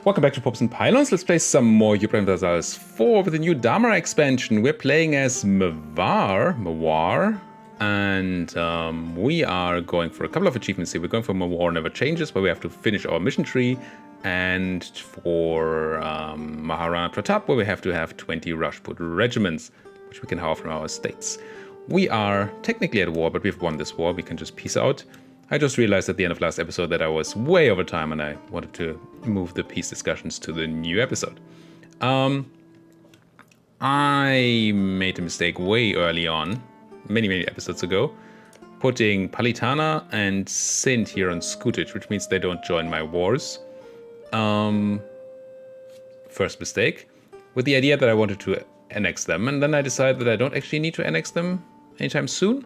Welcome back to Popes and Pylons. Let's play some more Europa Universalis IV with the new Dharma expansion. We're playing as Mewar, and we are going for a couple of achievements here. We're going for Mewar Never Changes, where we have to finish our mission tree, and for Maharana Pratap, where we have to have 20 Rajput regiments, which we can have from our estates. We are technically at war, but we've won this war. We can just peace out. I just realized at the end of last episode that I was way over time and I wanted to move the peace discussions to the new episode. I made a mistake way early on, many episodes ago, putting Palitana and Sindh here on Scootage, which means they don't join my wars. First mistake, with the idea that I wanted to annex them, and then I decided that I don't actually need to annex them anytime soon.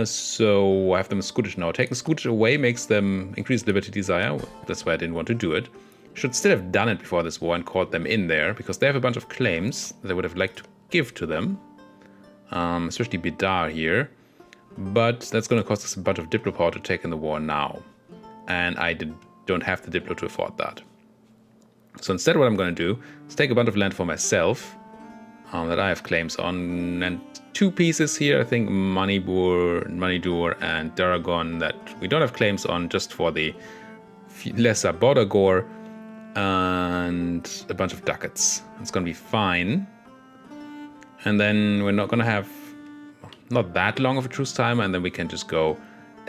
So I have them in Scootage now. Taking Scootage away makes them increase liberty desire. That's why I didn't want to do it. Should still have done it before this war and called them in there, because they have a bunch of claims that I would have liked to give to them. Especially Bidar here. But that's going to cost us a bunch of Diplo power to take in the war now. And I don't have the Diplo to afford that. So instead what I'm going to do is take a bunch of land for myself that I have claims on, and two pieces here, I think Manidur and Daragon, that we don't have claims on, just for the lesser border gore, and a bunch of ducats. It's going to be fine. And then we're not going to have not that long of a truce time, and then we can just go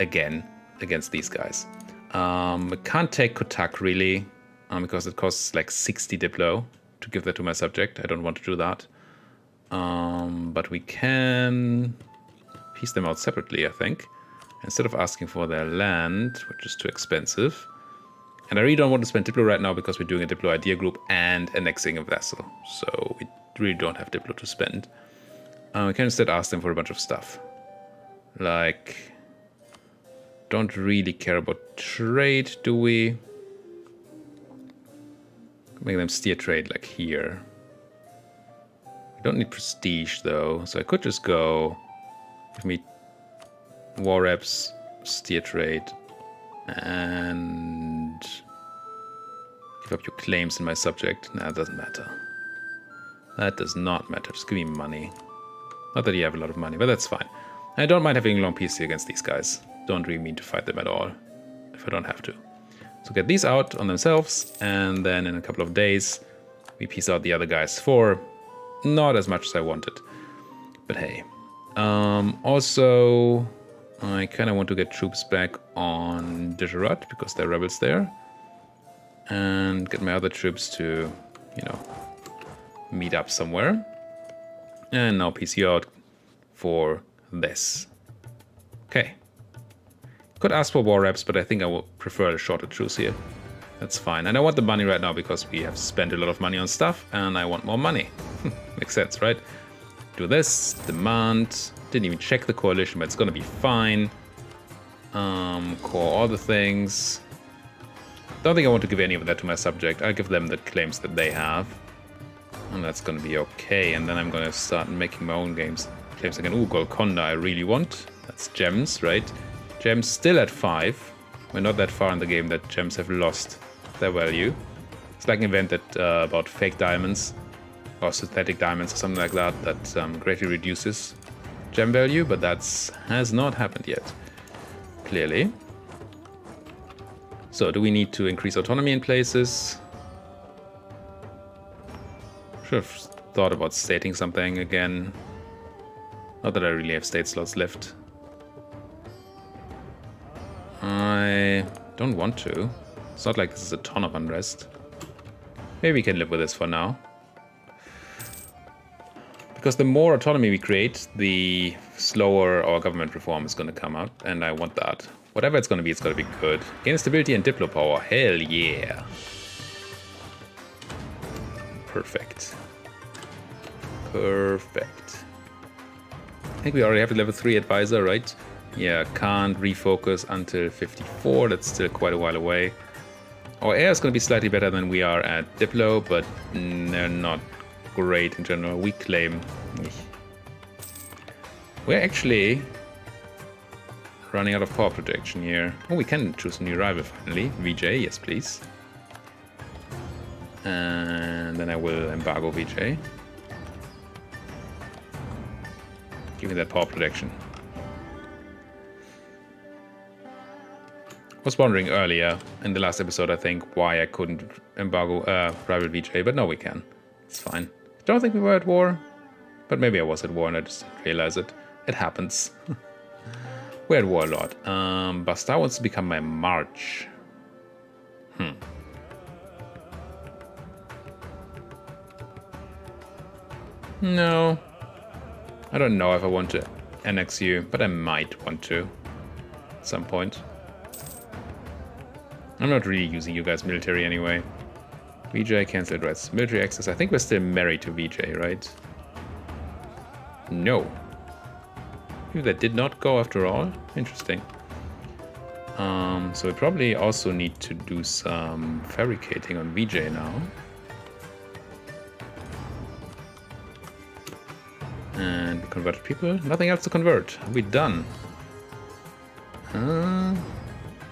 again against these guys. We can't take Kotak really, because it costs like 60 Diplo to give that to my subject. I don't want to do that. But we can piece them out separately, I think, instead of asking for their land, which is too expensive. And I really don't want to spend Diplo right now because we're doing a Diplo idea group and annexing a vassal. So we really don't have Diplo to spend. We can instead ask them for a bunch of stuff. Like, don't really care about trade, do we? Make them steer trade like here. Don't need prestige though, so I could just go give me war reps, steer trade, and give up your claims in my subject. Nah, it doesn't matter. That does not matter. Just give me money. Not that you have a lot of money, but that's fine. I don't mind having a long peace against these guys. Don't really mean to fight them at all, if I don't have to. So get these out on themselves, and then in a couple of days we peace out the other guys for not as much as I wanted, but hey. Also, I kind of want to get troops back on Gujarat because there are rebels there, and get my other troops to, you know, meet up somewhere. And now PC out for this. Okay. Could ask for war reps, but I think I will prefer a shorter truce here. That's fine. And I want the money right now because we have spent a lot of money on stuff, and I want more money. Makes sense, right? Do this, demand. Didn't even check the coalition, but it's gonna be fine. Core all the things. Don't think I want to give any of that to my subject. I'll give them the claims that they have. And that's gonna be okay. And then I'm gonna start making my own claims again. Ooh, Golconda I really want. That's gems, right? Gems still at 5. We're not that far in the game that gems have lost their value. It's like an event that about fake diamonds or synthetic diamonds or something like that greatly reduces gem value, but that has not happened yet, clearly. So do we need to increase autonomy in places? Should have thought about stating something again. Not that I really have state slots left. I don't want to. It's not like this is a ton of unrest. Maybe we can live with this for now. Because the more autonomy we create, the slower our government reform is going to come out, and I want that. Whatever it's going to be good. Gain stability and Diplo power. Hell yeah. Perfect. Perfect. I think we already have a level 3 advisor, right? Yeah, can't refocus until 54. That's still quite a while away. Our air is going to be slightly better than we are at Diplo, but they're not great in general. We claim. We're actually running out of power projection here. Oh, we can choose a new rival finally. VJ, yes please. And then I will embargo VJ. Give me that power protection. I was wondering earlier in the last episode, I think, why I couldn't embargo rival VJ, but now we can. It's fine. Don't think we were at war, but maybe I was at war and I just didn't realize it. It happens. We're at war a lot. Bastar wants to become my March. No. I don't know if I want to annex you, but I might want to at some point. I'm not really using you guys military anyway. VJ cancelled rights. Military access. I think we're still married to VJ, right? No. Maybe that did not go after all. Interesting. So we probably also need to do some fabricating on VJ now. And we converted people. Nothing else to convert. Are we done?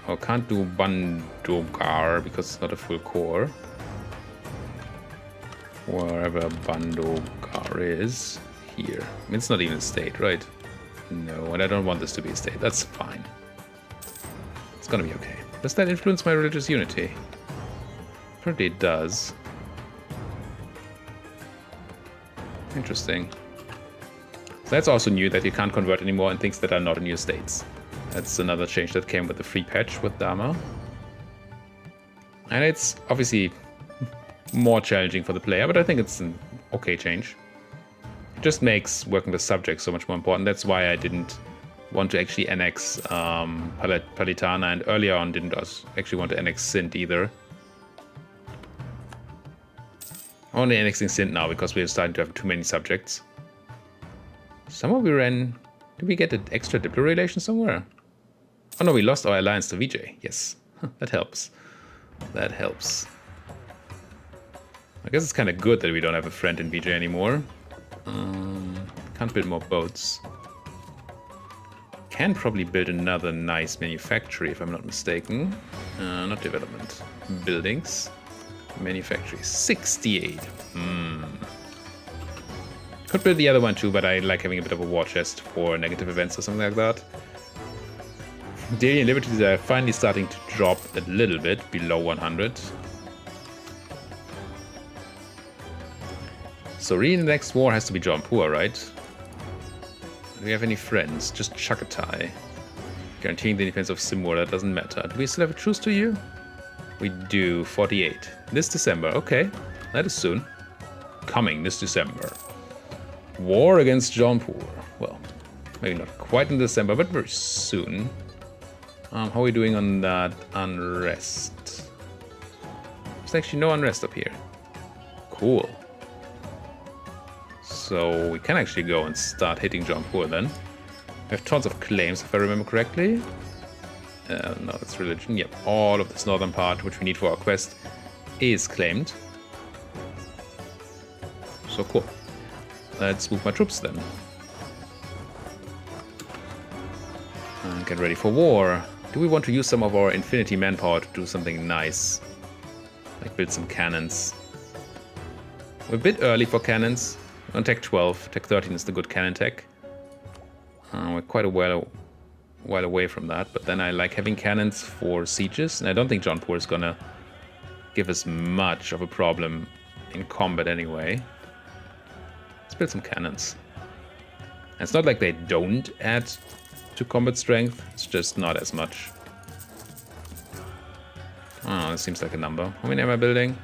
Oh, can't do Bandogar because it's not a full core. Wherever Bandogar is. Here. I mean, it's not even a state, right? No, and I don't want this to be a state. That's fine. It's gonna be okay. Does that influence my religious unity? Apparently it does. Interesting. So that's also new, that you can't convert anymore in things that are not in your states. That's another change that came with the free patch with Dharma. And it's obviously more challenging for the player, but I think it's an okay change. It just makes working with subjects so much more important. That's why I didn't want to actually annex Palitana, and earlier on didn't actually want to annex Sint either. I'm only annexing Sint now because we're starting to have too many subjects. Somewhere we ran... Did we get an extra Diplo relation somewhere? Oh no, we lost our alliance to VJ. Yes, that helps. That helps. I guess it's kind of good that we don't have a friend in VJ anymore. Can't build more boats. Can probably build another nice manufactory if I'm not mistaken. Not development. Buildings. Manufactory. 68. Could build the other one too, but I like having a bit of a war chest for negative events or something like that. Daily and liberties are finally starting to drop a little bit below 100. So really the next war has to be Jaunpur, right? Do we have any friends? Just Chagatai. Guaranteeing the defense of Simur, that doesn't matter. Do we still have a truce to you? We do, 48. This December, okay. That is soon. Coming this December. War against Jaunpur. Well, maybe not quite in December, but very soon. How are we doing on that unrest? There's actually no unrest up here. Cool. So we can actually go and start hitting Jaunpur then. We have tons of claims, if I remember correctly. No, it's religion. Yep, all of this northern part, which we need for our quest, is claimed. So cool. Let's move my troops then. And get ready for war. Do we want to use some of our infinity manpower to do something nice? Like build some cannons. We're a bit early for cannons. We're on tech 12. Tech 13 is the good cannon tech. We're quite a while away from that, but then I like having cannons for sieges, and I don't think Jaunpur is gonna give us much of a problem in combat anyway. Let's build some cannons. And it's not like they don't add to combat strength, it's just not as much. Oh, this seems like a number. How many am I building?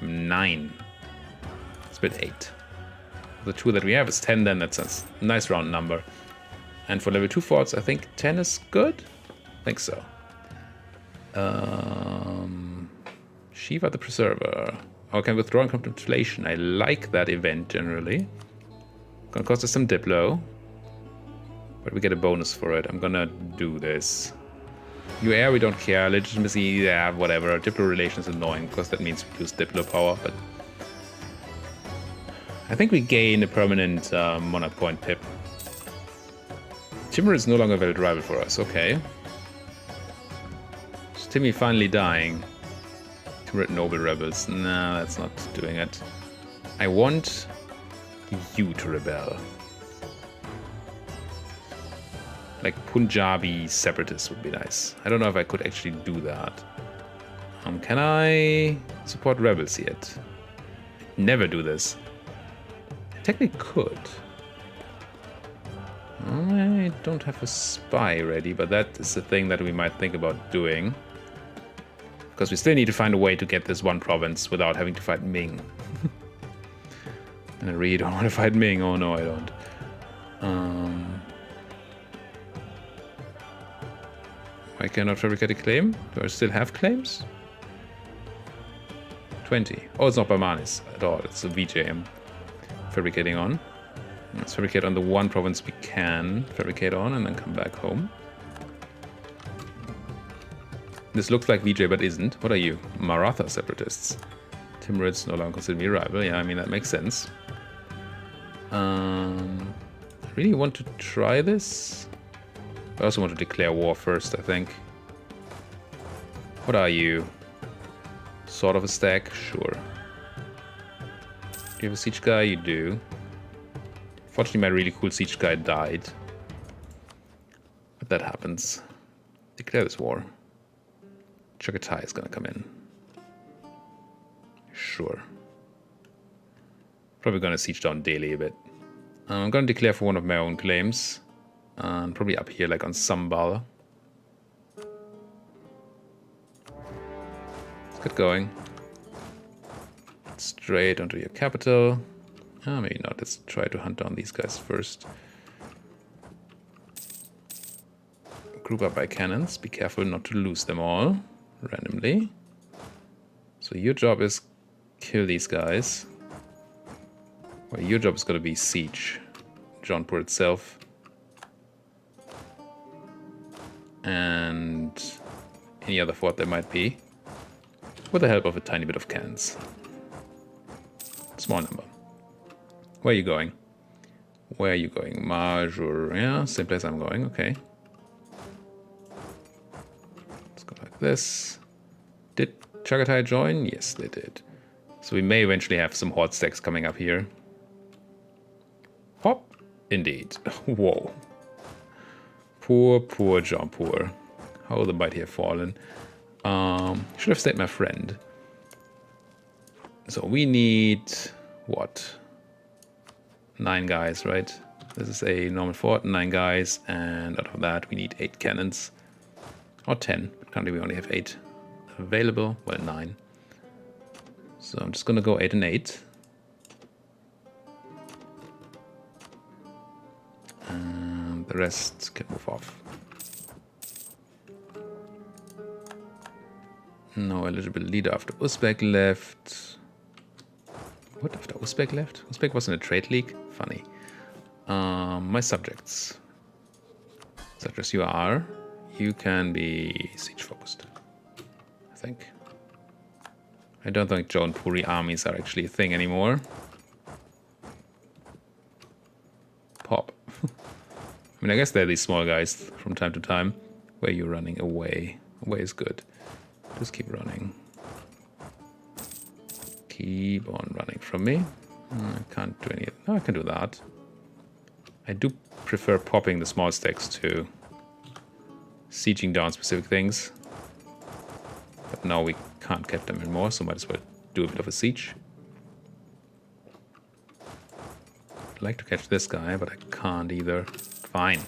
9. Let's build 8. The 2 that we have is 10 then, that's a nice round number. And for level 2 forts, I think 10 is good? I think so. Shiva the Preserver. Oh, can withdraw in contemplation. I like that event generally. Gonna cost us some Diplo. But we get a bonus for it. I'm gonna do this. New air, we don't care. Legitimacy, yeah, whatever. Diplo relation is annoying because that means we lose Diplo power, but I think we gain a permanent monarch point pip. Timur is no longer a valid rival for us, okay. Is Timmy finally dying? 200 noble rebels. No, that's not doing it. I want you to rebel. Like Punjabi separatists would be nice. I don't know if I could actually do that. Can I support rebels yet? Never do this. Technically could. I don't have a spy ready, but that is the thing that we might think about doing. Because we still need to find a way to get this one province without having to fight Ming. And I really don't want to fight Ming. Oh no, I don't. Why cannot fabricate a claim? Do I still have claims? 20. Oh, it's not Barmanis at all. It's a VJ I'm fabricating on. Let's fabricate on the one province we can fabricate on and then come back home. This looks like VJ but isn't. What are you? Maratha separatists. Timurids no longer consider me a rival. Yeah, I mean, that makes sense. I really want to try this. I also want to declare war first, I think. What are you? Sort of a stack? Sure. Do you have a siege guy? You do. Fortunately, my really cool siege guy died. But that happens. Declare this war. Chagatai is gonna come in. Sure. Probably gonna siege down Delhi a bit. I'm gonna declare for one of my own claims. Probably up here, like on Sambal. Let's get going. Straight onto your capital. Maybe not. Let's try to hunt down these guys first. Group up by cannons. Be careful not to lose them all randomly. So your job is kill these guys. Well, your job is going to be siege Jaunpur itself. And any other fort there might be. With the help of a tiny bit of cannons. Small number. Where are you going? Where are you going? Majur. Yeah, same place I'm going. Okay. Let's go like this. Did Chagatai join? Yes, they did. So we may eventually have some horde stacks coming up here. Hop. Indeed. Whoa. Poor, poor Jaunpur. How the mighty have fallen. Should have stayed my friend. So we need... what? 9 guys, right? This is a normal fort, 9 guys, and out of that we need 8 cannons. Or 10, but currently we only have 8 available. Well, 9. So I'm just gonna go 8 and 8. And the rest can move off. No eligible leader after Uzbek left. What, after Uzbek left? Uzbek was in a trade league? Funny. My subjects. Such as you are, you can be siege focused. I think. I don't think Jaunpuri armies are actually a thing anymore. Pop. I mean, I guess they're these small guys from time to time. Where are you running? Away. Away is good. Just keep running. Keep on running from me. I can't do any... No, I can do that. I do prefer popping the small stacks to sieging down specific things. But now we can't get them anymore, so might as well do a bit of a siege. I'd like to catch this guy, but I can't either. Fine.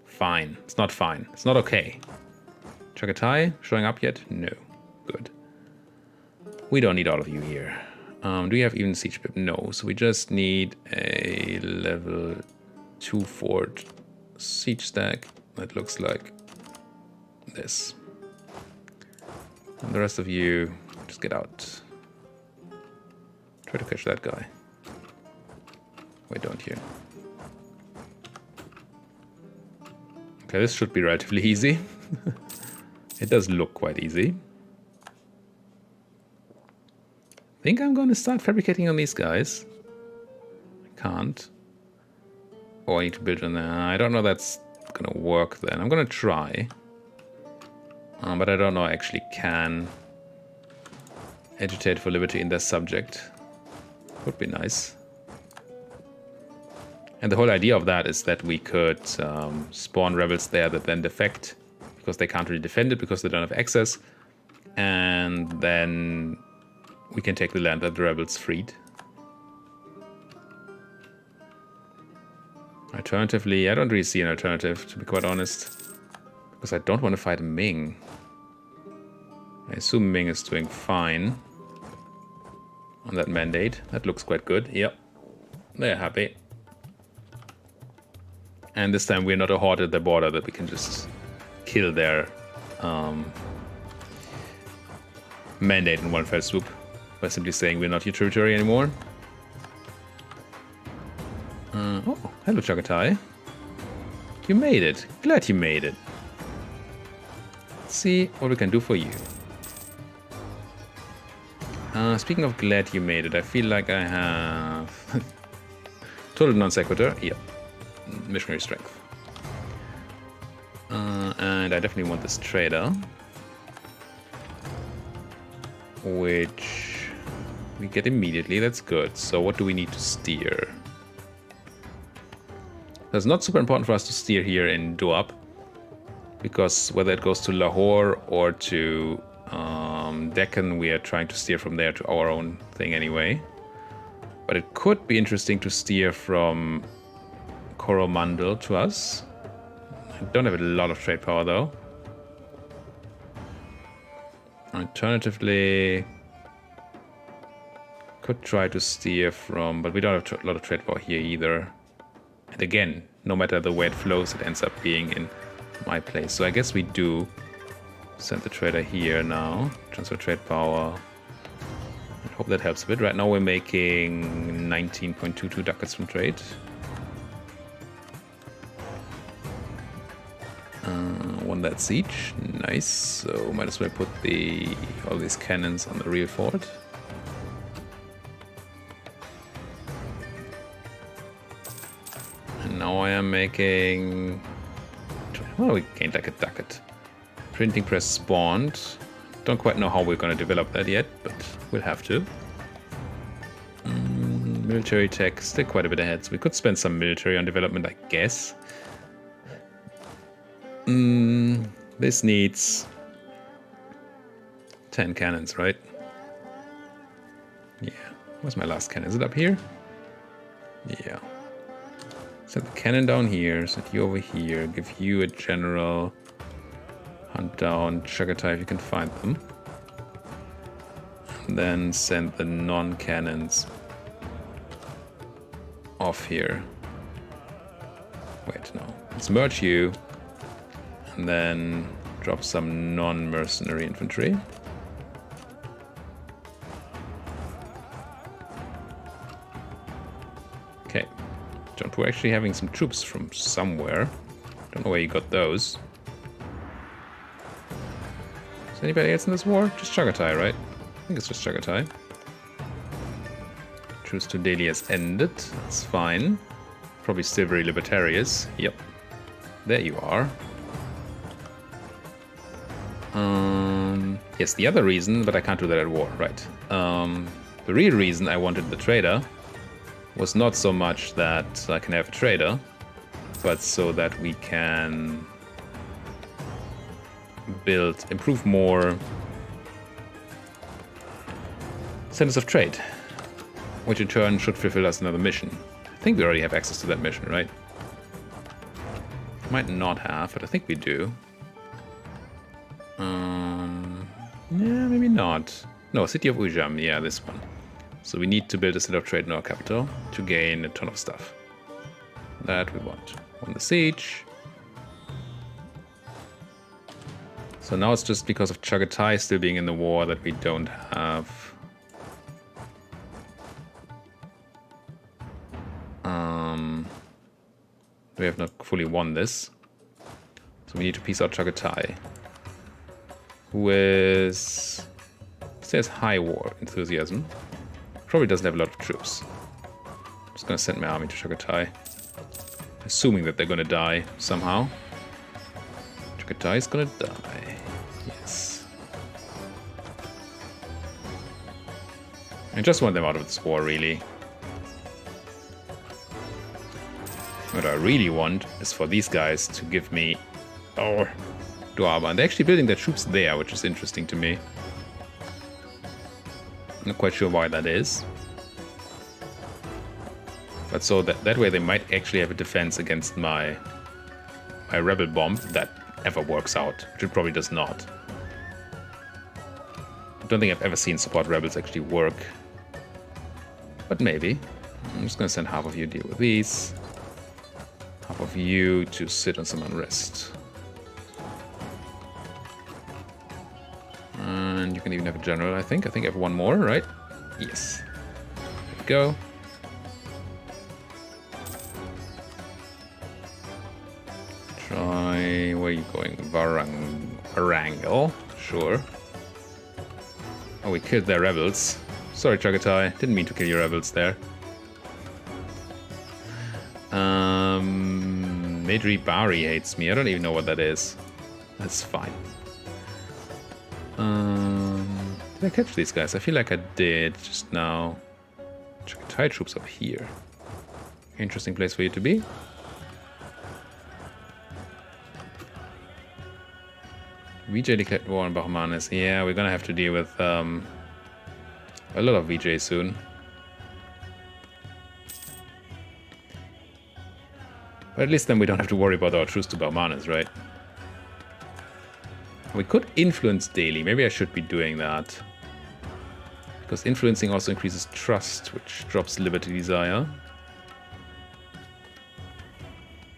Fine. It's not fine. It's not okay. Chagatai showing up yet? No. Good. We don't need all of you here. Do we have even siege pip? No. So we just need a level 2 fort siege stack that looks like this. And the rest of you just get out. Try to catch that guy. Why don't you? Okay, this should be relatively easy. It does look quite easy. I think I'm going to start fabricating on these guys. I can't. Oh, I need to build on that. I don't know that's going to work then. I'm going to try. But I don't know I actually can agitate for liberty in their subject. Would be nice. And the whole idea of that is that we could spawn rebels there that then defect because they can't really defend it because they don't have access. And then we can take the land that the rebels freed. Alternatively, I don't really see an alternative, to be quite honest. Because I don't want to fight Ming. I assume Ming is doing fine on that mandate. That looks quite good. Yep. They're happy. And this time we're not a horde at the border that we can just kill their mandate in one fell swoop by simply saying we're not your territory anymore. Oh, hello Chagatai. You made it. Glad you made it. Let's see what we can do for you. Speaking of glad you made it, I feel like I have... Total non sequitur. Yep. Missionary strength. And I definitely want this trader. Which we get immediately. That's good. So what do we need to steer? It's not super important for us to steer here in Doab. Because whether it goes to Lahore or to Deccan, we are trying to steer from there to our own thing anyway. But it could be interesting to steer from Coromandel to us. I don't have a lot of trade power though. Alternatively, could try to steer from, but we don't have a lot of trade power here either. And again, no matter the way it flows, it ends up being in my place. So I guess we do send the trader here now. Transfer trade power. I hope that helps a bit. Right now we're making 19.22 ducats from trade. Won that siege. Nice. So might as well put all these cannons on the real fort. And now I am making... Oh, we gained like a ducat. Printing press spawned. Don't quite know how we're going to develop that yet, but we'll have to. Military tech, still quite a bit ahead. So we could spend some military on development, I guess. This needs 10 cannons, right? Yeah. Where's my last cannon? Is it up here? Yeah. Set the cannon down here, set you over here, give you a general, hunt down Chagatai if you can find them. And then send the non-cannons off here. Wait, no. Let's merge you. And then drop some non-mercenary infantry. Okay. John, we're actually having some troops from somewhere. Don't know where you got those. Is anybody else in this war? Just Chagatai, right? I think it's just Chagatai. Truce to Delhi has ended. That's fine. Probably still very libertarians. Yep. There you are. Yes, the other reason, but I can't do that at war, right. The real reason I wanted the trader was not so much that I can have a trader, but so that we can improve more centers of trade, which in turn should fulfill us another mission. I think we already have access to that mission, right? Might not have, but I think we do. Yeah, maybe not. No, City of Ujam, yeah, this one. So we need to build a center of trade in our capital to gain a ton of stuff. That we want. On the siege. So now it's just because of Chagatai still being in the war that we don't have... we have not fully won this. So we need to piece out Chagatai. Who is... says high war enthusiasm. Probably doesn't have a lot of troops. I'm just gonna send my army to Chagatai. Assuming that they're gonna die somehow. Chagatai is gonna die. Yes. I just want them out of this war, really. What I really want is for these guys to give me... Oh, Dharma. And they're actually building their troops there, which is interesting to me. I'm not quite sure why that is. But so that way they might actually have a defense against my rebel bomb, if that ever works out, which it probably does not. I don't think I've ever seen support rebels actually work. But maybe. I'm just gonna send half of you to deal with these. Half of you to sit on some unrest. And you can even have a general, I think. I think I have one more, right? Yes. There we go. Try... Where are you going? Varangal. Sure. Oh, we killed their rebels. Sorry, Chagatai. Didn't mean to kill your rebels there. Midri Bari hates me. I don't even know what that is. That's fine. Did I catch these guys? I feel like I did just now. Chagatai troops up here. Interesting place for you to be. VJ declared war on Bahmanis. Yeah, we're gonna have to deal with a lot of VJ soon. But at least then we don't have to worry about our truce to Bahmanis, right? We could influence daily. Maybe I should be doing that. Because influencing also increases trust, which drops liberty desire.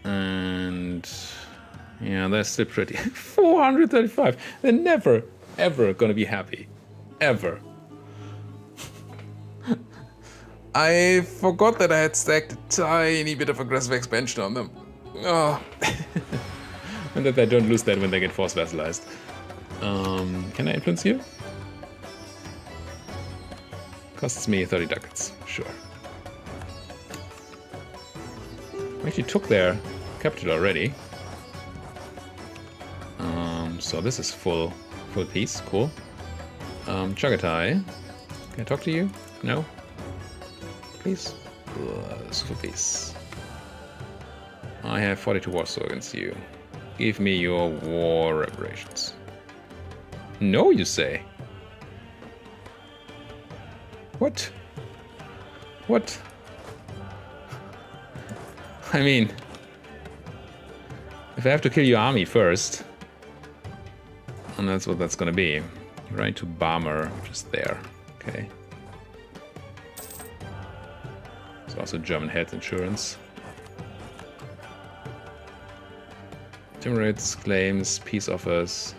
And... yeah, they're still pretty... 435! They're never, ever gonna be happy. Ever. I forgot that I had stacked a tiny bit of aggressive expansion on them. Oh. And that they don't lose that when they get force vassalized. Can I influence you? Costs me 30 ducats. Sure. I actually took their capital already. So this is full piece. Cool. Chagatai. Can I talk to you? No? Please? This is full piece. I have 42 war swords against you. Give me your war reparations. No, you say? What? What? I mean... if I have to kill your army first... and that's what that's gonna be. Right to Bomber, which is there. Okay. There's also German health insurance. Timorids, claims, peace offers.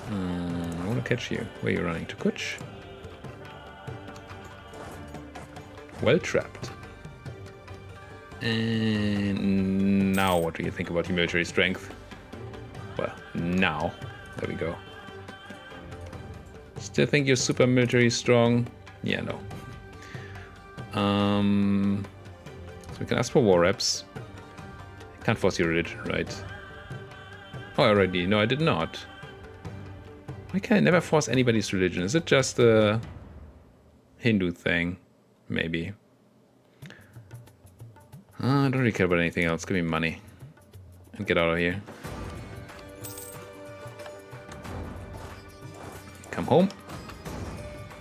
I want to catch you. Where are you running? To Kuch? Well trapped. And now what do you think about your military strength? Well, now. There we go. Still think you're super military strong? Yeah, no. So we can ask for war reps. Can't force your religion, right? Oh, I already... no, I did not. Why can I never force anybody's religion? Is it just a Hindu thing? Maybe. I don't really care about anything else. Give me money. And get out of here. Come home.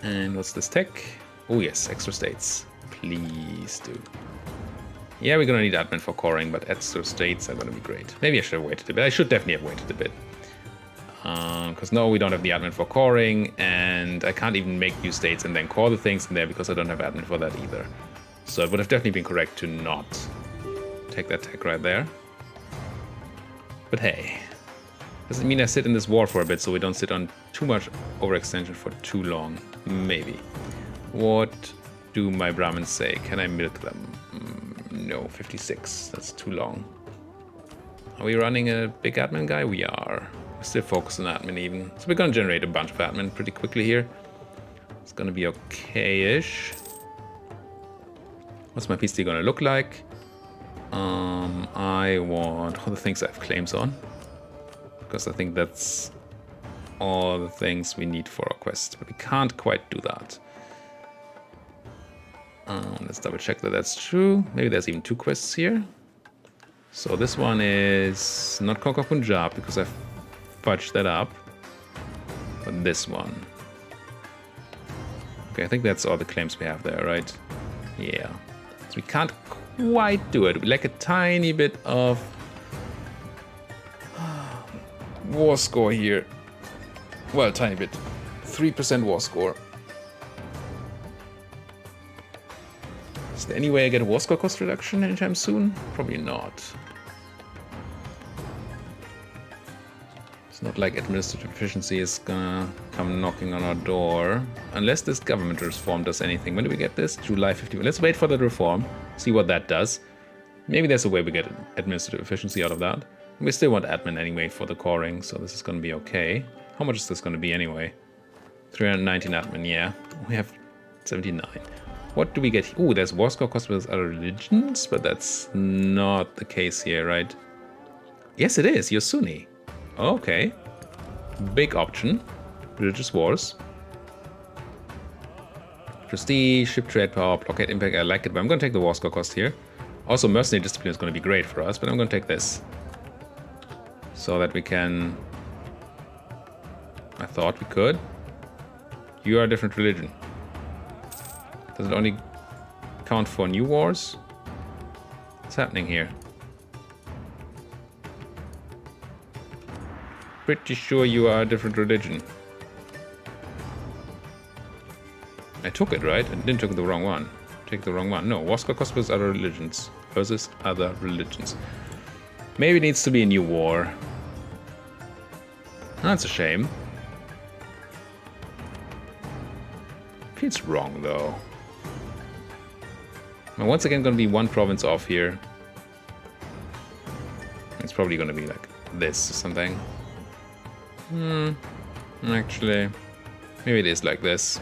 And what's this tech? Oh yes, extra states. Please do. Yeah, we're gonna need admin for coring, but extra states are gonna be great. Maybe I should have waited a bit. I should definitely have waited a bit. Because no, we don't have the admin for coring, and I can't even make new states and then core the things in there because I don't have admin for that either. So it would have definitely been correct to not take that tech right there. But hey, doesn't mean I sit in this war for a bit so we don't sit on too much overextension for too long. Maybe. What do my Brahmins say? Can I milk them? No, 56. That's too long. Are we running a big admin guy? We are. We're still focused on admin even. So we're gonna generate a bunch of admin pretty quickly here. It's gonna be okay-ish. What's my PC gonna look like? I want all the things I have claims on. Because I think that's all the things we need for our quest, but we can't quite do that. Let's double check that that's true. Maybe there's even 2 quests here. So this one is not Conquer Punjab because I fudged that up, but this one. Okay, I think that's all the claims we have there, right? Yeah. So we can't quite do it. We lack a tiny bit of war score here. Well, tiny bit. 3% war score. Is there any way I get a war score cost reduction anytime soon? Probably not. It's not like administrative efficiency is gonna come knocking on our door. Unless this government reform does anything. When do we get this? July 15. Let's wait for the reform. See what that does. Maybe there's a way we get administrative efficiency out of that. We still want admin anyway for the coring, so this is gonna be okay. How much is this gonna be anyway? 319 admin, yeah. We have 79. What do we get? Oh, there's war score cost with other religions, but that's not the case here, right? Yes, it is. You're Sunni. Okay. Big option. Religious wars. Prestige, ship trade power, blockade impact. I like it, but I'm going to take the war score cost here. Also, mercenary discipline is going to be great for us, but I'm going to take this. So that we can... I thought we could. You are a different religion. Does it only count for new wars? What's happening here? Pretty sure you are a different religion. I took it, right? I didn't take the wrong one. Take the wrong one. No, war score cost versus other religions. Versus other religions. Maybe it needs to be a new war. That's a shame. Feels wrong, though. I'm once again going to be 1 province off here. It's probably going to be like this or something. Actually, maybe it is like this.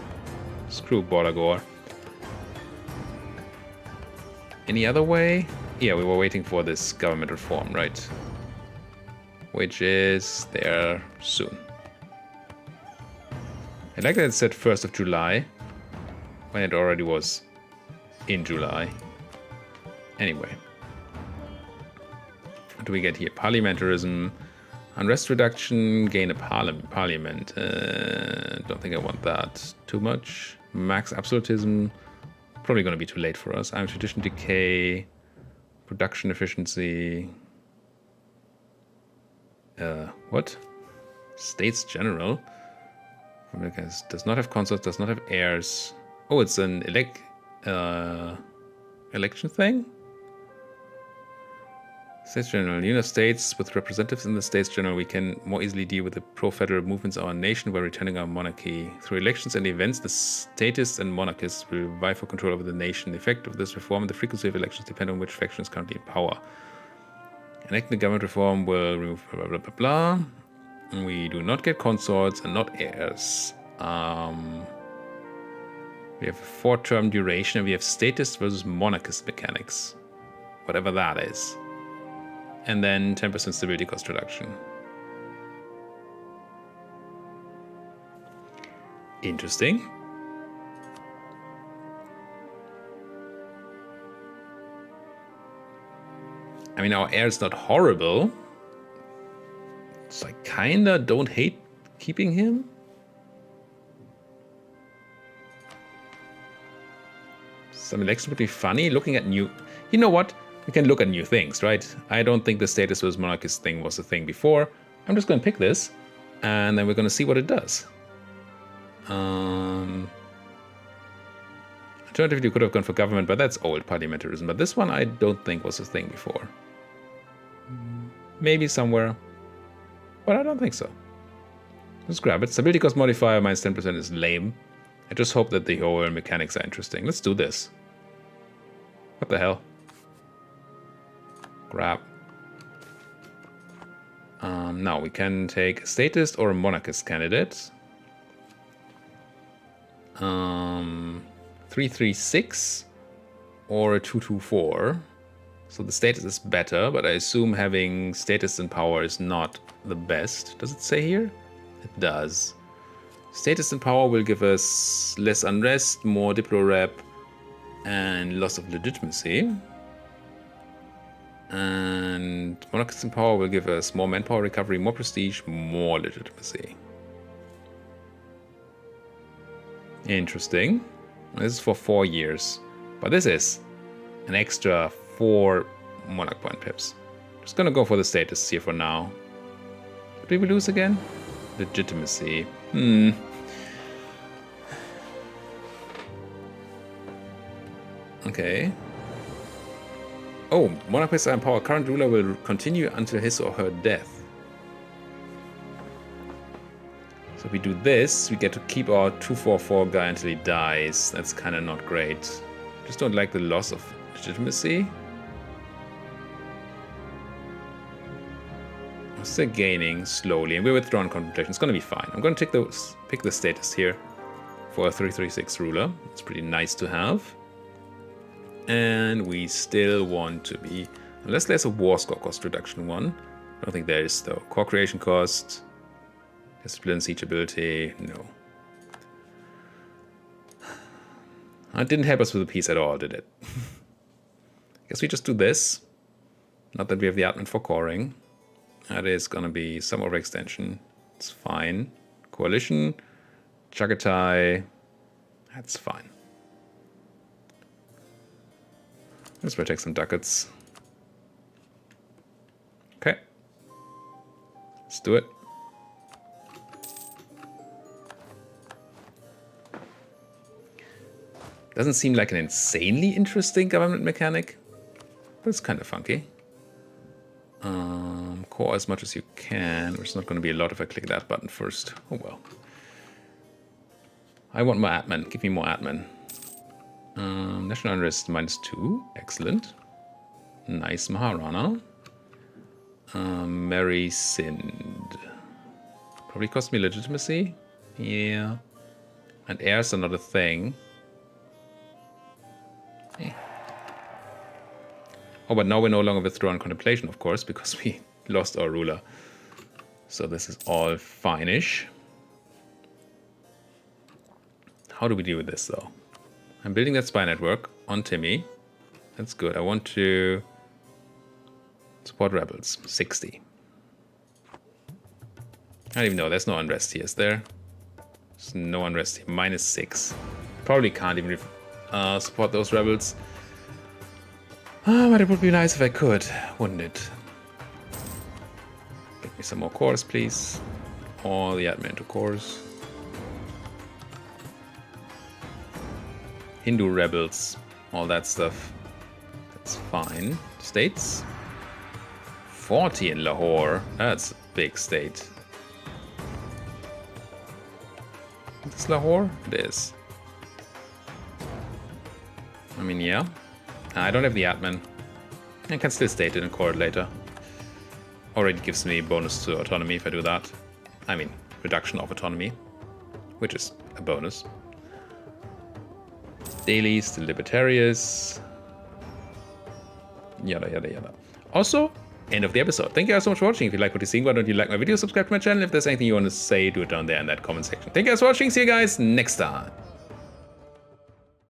Screw border gore. Any other way? Yeah, we were waiting for this government reform, right? Which is there soon. I like that it said 1st of July, when it already was in July. Anyway. What do we get here? Parliamentarism. Unrest reduction, gain a parliament. Don't think I want that too much. Max absolutism. Probably going to be too late for us. Iron tradition decay. Production efficiency. What? States General. Does not have consorts, does not have heirs. Oh, it's an election thing? States General. In the states with representatives in the States General, we can more easily deal with the pro-federal movements of our nation while returning our monarchy. Through elections and events, the statists and monarchists will vie for control over the nation. The effect of this reform and the frequency of elections depend on which faction is currently in power. Enacting the government reform will remove blah blah blah blah. We do not get consorts and not heirs. We have a 4-term duration and we have statist versus monarchist mechanics. Whatever that is. And then 10% stability cost reduction. Interesting. I mean, our heir is not horrible. So I kinda don't hate keeping him. Some elections would be funny. Looking at new... You know what? We can look at new things, right? I don't think the status versus monarchist thing was a thing before. I'm just going to pick this, and then we're going to see what it does. Alternatively, you could have gone for government, but that's old parliamentarism. But this one I don't think was a thing before. Maybe somewhere, but I don't think so. Let's grab it. Stability cost modifier minus 10% is lame. I just hope that the whole mechanics are interesting. Let's do this. What the hell? Grab. Now we can take a statist or a monarchist candidate. 336 or a 224. So the status is better, but I assume having status and power is not the best. Does it say here? It does. Status and power will give us less unrest, more diplo rep, and loss of legitimacy. And monarchist and power will give us more manpower recovery, more prestige, more legitimacy. Interesting. This is for 4 years. But this is an extra 4 monarch point pips. Just gonna go for the status here for now. Did we lose again? Legitimacy. Okay. Oh, monarch with power. Current ruler will continue until his or her death. So if we do this, we get to keep our 2/4/4 guy until he dies. That's kind of not great. Just don't like the loss of legitimacy. We're still gaining slowly, and we're withdrawing contemplation. It's going to be fine. I'm going to pick the status here for a 336 ruler. It's pretty nice to have. And we still want to be, unless there's a war score cost reduction one. I don't think there is though. Core creation cost, discipline, siege ability, no. It didn't help us with the peace at all, did it? Guess we just do this. Not that we have the admin for coring. That is gonna be some overextension. It's fine. Coalition, Chagatai, that's fine. Let's protect some ducats. Okay. Let's do it. Doesn't seem like an insanely interesting government mechanic, but it's kind of funky. Core as much as you can, which is not going to be a lot if I click that button first. Oh well. I want more admin. Give me more admin. National unrest -2. Excellent. Nice Maharana. Mary Sind. Probably cost me legitimacy. Yeah. And heirs are not a thing. Hey. Oh, but now we're no longer withdrawing contemplation, of course, because we lost our ruler. So this is all fine-ish. How do we deal with this, though? I'm building that spy network on Timmy. That's good. I want to support rebels. 60. I don't even know. There's no unrest here, is there? There's no unrest here. -6. Probably can't even support those rebels. But it would be nice if I could, wouldn't it? Get me some more cores, please. All the admin to cores. Hindu rebels, all that stuff. That's fine. States? 40 in Lahore. That's a big state. Is this Lahore? It is. I mean, yeah. I don't have the admin. I can still state it in court later. Already gives me bonus to autonomy if I do that. I mean, reduction of autonomy, which is a bonus. Daily, still libertarius. Yada, yada, yada. Also, end of the episode. Thank you guys so much for watching. If you like what you're seeing, why don't you like my video, subscribe to my channel. If there's anything you want to say, do it down there in that comment section. Thank you guys for watching. See you guys next time.